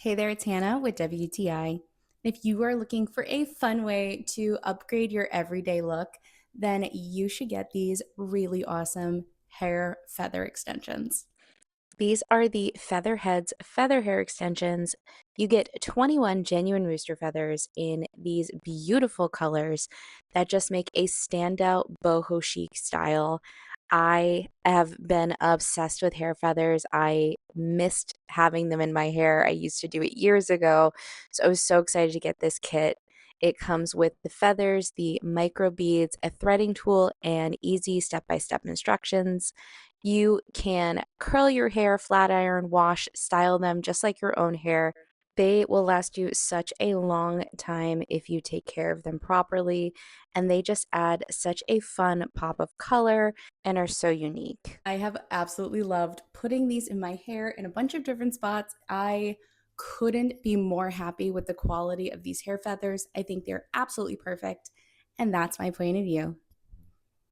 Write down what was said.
Hey there, it's Hannah with WTI. If you are looking for a fun way to upgrade your everyday look, then you should get these really awesome hair feather extensions. These are the Headz feather hair extensions. You get 21 genuine rooster feathers in these beautiful colors that just make a standout boho chic style. I have been obsessed with hair feathers. I missed having them in my hair. I used to do it years ago. So I was so excited to get this kit. It comes with the feathers, the micro beads, a threading tool, and easy step-by-step instructions. You can curl your hair, flat iron, wash, style them just like your own hair. They will last you such a long time if you take care of them properly, and they just add such a fun pop of color and are so unique. I have absolutely loved putting these in my hair in a bunch of different spots. I couldn't be more happy with the quality of these hair feathers. I think they're absolutely perfect, and that's my point of view.